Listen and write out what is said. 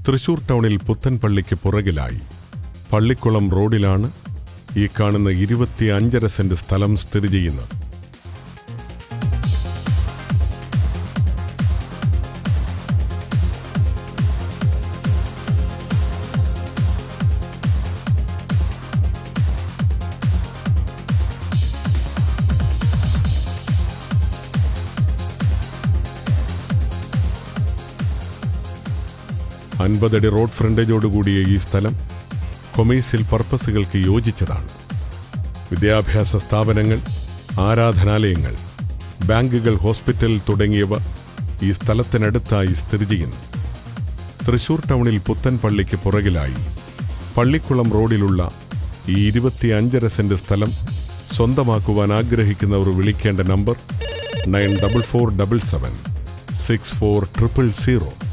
തൃശൂർ ടൗണിൽ പുത്തൻപള്ളിക്ക് പുറകിലായി പള്ളിക്കുളം റോഡിലാണ് ഈ കാണുന്ന 25.5 സെന്റ് സ്ഥലം സ്ഥിതി ചെയ്യുന്നത്. അൻപതടി റോഡ് ഫ്രണ്ടേജോടുകൂടിയ ഈ സ്ഥലം കൊമേഴ്സ്യൽ പർപ്പസുകൾക്ക് യോജിച്ചതാണ്. വിദ്യാഭ്യാസ സ്ഥാപനങ്ങൾ, ആരാധനാലയങ്ങൾ, ബാങ്കുകൾ, ഹോസ്പിറ്റൽ തുടങ്ങിയവ ഈ സ്ഥലത്തിനടുത്തായി സ്ഥിതി ചെയ്യുന്നു. തൃശൂർ ടൗണിൽ പുത്തൻപള്ളിക്ക് പുറകിലായി പള്ളിക്കുളം റോഡിലുള്ള ഈ 25.5 സെന്റ് സ്ഥലം സ്വന്തമാക്കുവാൻ ആഗ്രഹിക്കുന്നവർ വിളിക്കേണ്ട നമ്പർ 9447 64 000.